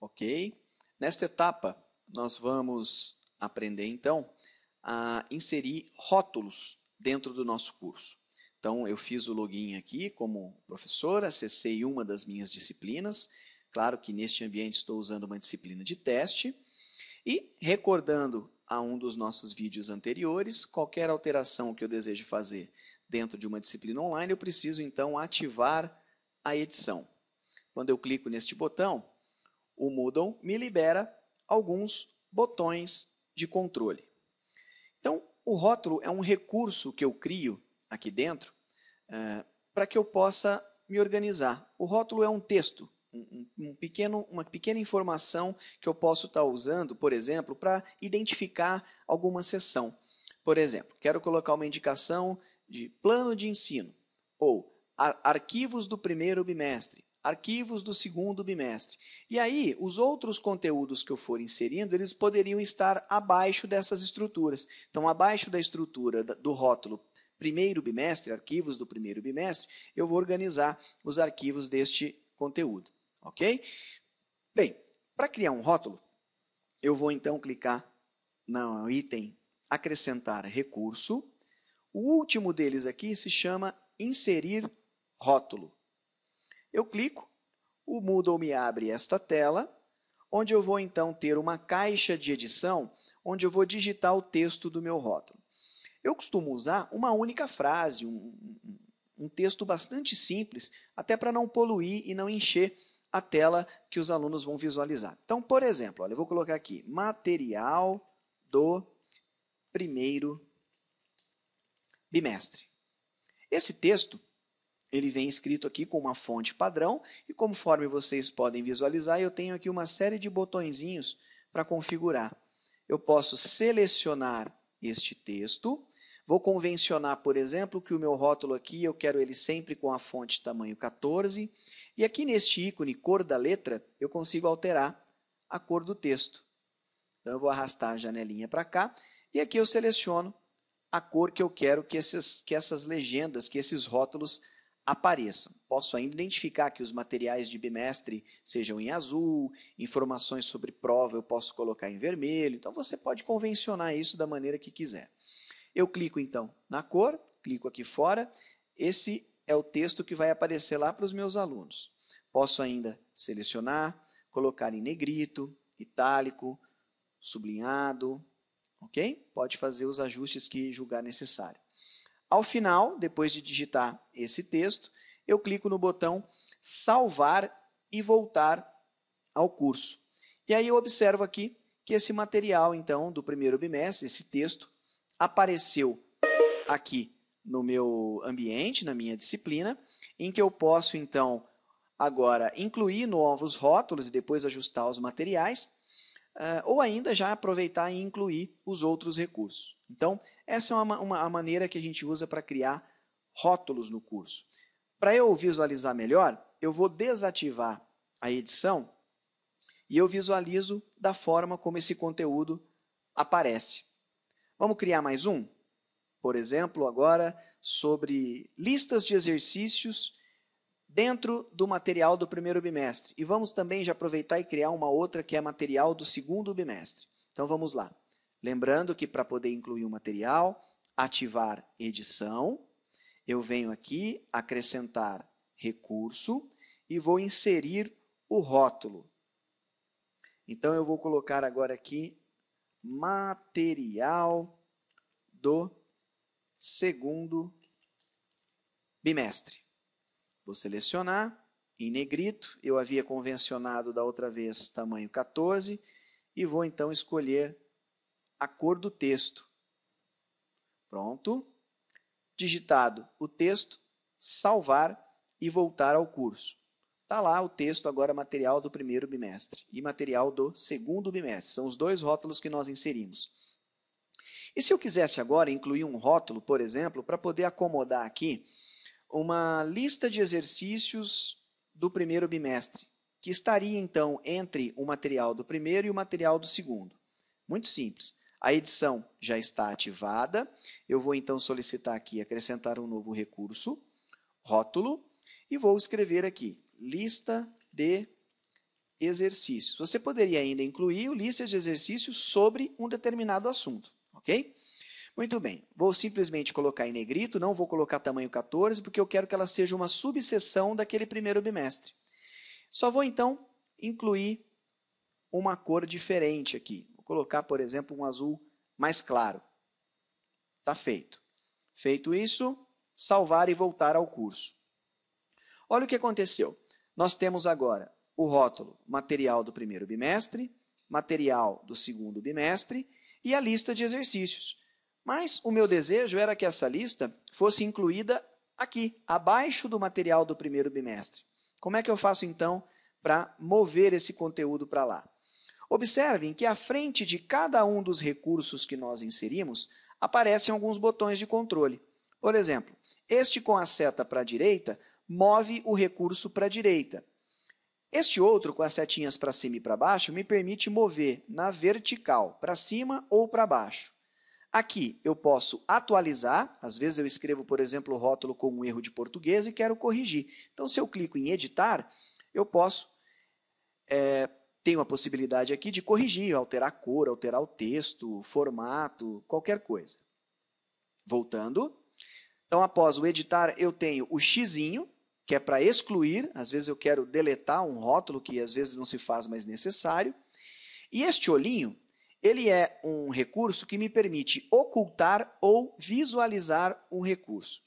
Ok? Nesta etapa, nós vamos aprender, então, a inserir rótulos dentro do nosso curso. Então, eu fiz o login aqui como professor, acessei uma das minhas disciplinas. Claro que neste ambiente estou usando uma disciplina de teste. E, recordando a um dos nossos vídeos anteriores, qualquer alteração que eu deseje fazer dentro de uma disciplina online, eu preciso, então, ativar a edição. Quando eu clico neste botão, o Moodle me libera alguns botões de controle. Então, o rótulo é um recurso que eu crio aqui dentro para que eu possa me organizar. O rótulo é um texto, uma pequena informação que eu posso estar usando, por exemplo, para identificar alguma seção. Por exemplo, quero colocar uma indicação de plano de ensino, ou arquivos do primeiro bimestre, arquivos do segundo bimestre. E aí, os outros conteúdos que eu for inserindo, eles poderiam estar abaixo dessas estruturas. Então, abaixo da estrutura do rótulo primeiro bimestre, arquivos do primeiro bimestre, eu vou organizar os arquivos deste conteúdo. Ok? Bem, para criar um rótulo, eu vou então clicar no item acrescentar recurso. O último deles aqui se chama inserir rótulo. Eu clico, o Moodle me abre esta tela, onde eu vou então ter uma caixa de edição, onde eu vou digitar o texto do meu rótulo. Eu costumo usar uma única frase, um texto bastante simples, até para não poluir e não encher a tela que os alunos vão visualizar. Então, por exemplo, olha, eu vou colocar aqui, material do primeiro bimestre. Esse texto, ele vem escrito aqui com uma fonte padrão e conforme vocês podem visualizar, eu tenho aqui uma série de botõezinhos para configurar. Eu posso selecionar este texto. Vou convencionar, por exemplo, que o meu rótulo aqui, eu quero ele sempre com a fonte tamanho 14. E aqui neste ícone, cor da letra, eu consigo alterar a cor do texto. Então, eu vou arrastar a janelinha para cá e aqui eu seleciono a cor que eu quero que essas legendas, que esses rótulos apareçam. Posso ainda identificar que os materiais de bimestre sejam em azul, informações sobre prova eu posso colocar em vermelho. Então, você pode convencionar isso da maneira que quiser. Eu clico, então, na cor, clico aqui fora. Esse é o texto que vai aparecer lá para os meus alunos. Posso ainda selecionar, colocar em negrito, itálico, sublinhado, ok? Pode fazer os ajustes que julgar necessário. Ao final, depois de digitar esse texto, eu clico no botão salvar e voltar ao curso. E aí eu observo aqui que esse material, então, do primeiro bimestre, esse texto, apareceu aqui no meu ambiente, na minha disciplina, em que eu posso, então, agora incluir novos rótulos e depois ajustar os materiais, ou ainda já aproveitar e incluir os outros recursos. Então, essa é uma maneira que a gente usa para criar rótulos no curso. Para eu visualizar melhor, eu vou desativar a edição e eu visualizo da forma como esse conteúdo aparece. Vamos criar mais um? Por exemplo, agora sobre listas de exercícios dentro do material do primeiro bimestre. E vamos também já aproveitar e criar uma outra que é material do segundo bimestre. Então, vamos lá. Lembrando que para poder incluir um material, ativar edição, eu venho aqui, acrescentar recurso e vou inserir o rótulo. Então, eu vou colocar agora aqui material do segundo bimestre. Vou selecionar em negrito, eu havia convencionado da outra vez tamanho 14 e vou então escolher a cor do texto. Pronto. Digitado o texto, salvar e voltar ao curso. Está lá o texto agora material do primeiro bimestre e material do segundo bimestre. São os dois rótulos que nós inserimos. E se eu quisesse agora incluir um rótulo, por exemplo, para poder acomodar aqui uma lista de exercícios do primeiro bimestre, que estaria então entre o material do primeiro e o material do segundo. Muito simples. A edição já está ativada. Eu vou então solicitar aqui, acrescentar um novo recurso, rótulo, e vou escrever aqui, lista de exercícios. Você poderia ainda incluir listas de exercícios sobre um determinado assunto, ok? Muito bem, vou simplesmente colocar em negrito, não vou colocar tamanho 14, porque eu quero que ela seja uma subseção daquele primeiro bimestre. Só vou, então, incluir uma cor diferente aqui. Vou colocar, por exemplo, um azul mais claro. Está feito. Feito isso, salvar e voltar ao curso. Olha o que aconteceu. Nós temos agora o rótulo material do primeiro bimestre, material do segundo bimestre e a lista de exercícios. Mas o meu desejo era que essa lista fosse incluída aqui, abaixo do material do primeiro bimestre. Como é que eu faço, então, para mover esse conteúdo para lá? Observem que à frente de cada um dos recursos que nós inserimos, aparecem alguns botões de controle. Por exemplo, este com a seta para a direita move o recurso para a direita. Este outro, com as setinhas para cima e para baixo, me permite mover na vertical, para cima ou para baixo. Aqui eu posso atualizar, às vezes eu escrevo, por exemplo, o rótulo com um erro de português e quero corrigir. Então, se eu clico em editar, eu posso, tenho a possibilidade aqui de corrigir, alterar a cor, alterar o texto, formato, qualquer coisa. Voltando. Então, após o editar, eu tenho o xizinho, que é para excluir, às vezes eu quero deletar um rótulo que às vezes não se faz mais necessário. E este olhinho, ele é um recurso que me permite ocultar ou visualizar um recurso.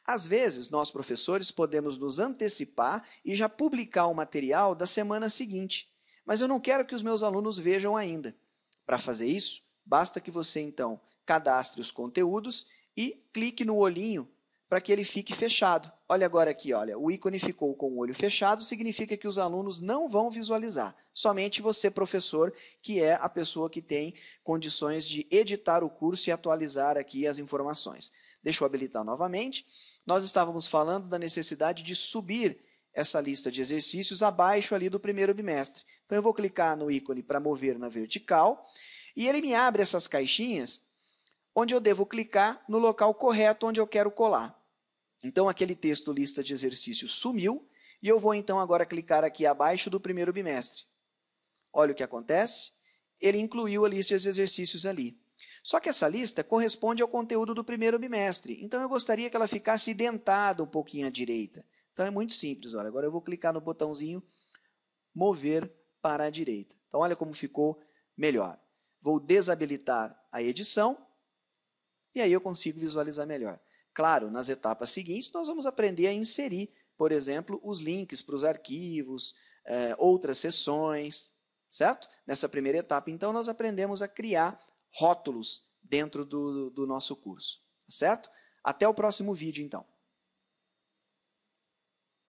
Às vezes, nós professores podemos nos antecipar e já publicar o material da semana seguinte, mas eu não quero que os meus alunos vejam ainda. Para fazer isso, basta que você, então, cadastre os conteúdos e clique no olhinho para que ele fique fechado. Olha agora aqui, olha, o ícone ficou com o olho fechado, significa que os alunos não vão visualizar. Somente você, professor, que é a pessoa que tem condições de editar o curso e atualizar aqui as informações. Deixa eu habilitar novamente. Nós estávamos falando da necessidade de subir essa lista de exercícios abaixo ali do primeiro bimestre. Então, eu vou clicar no ícone para mover na vertical e ele me abre essas caixinhas onde eu devo clicar no local correto onde eu quero colar. Então, aquele texto lista de exercícios sumiu e eu vou, então, agora clicar aqui abaixo do primeiro bimestre. Olha o que acontece. Ele incluiu a lista de exercícios ali. Só que essa lista corresponde ao conteúdo do primeiro bimestre. Então, eu gostaria que ela ficasse identada um pouquinho à direita. Então, é muito simples. Olha, agora eu vou clicar no botãozinho mover para a direita. Então, olha como ficou melhor. Vou desabilitar a edição. E aí eu consigo visualizar melhor. Claro, nas etapas seguintes, nós vamos aprender a inserir, por exemplo, os links para os arquivos, outras seções, certo? Nessa primeira etapa, então, nós aprendemos a criar rótulos dentro do nosso curso, certo? Até o próximo vídeo, então.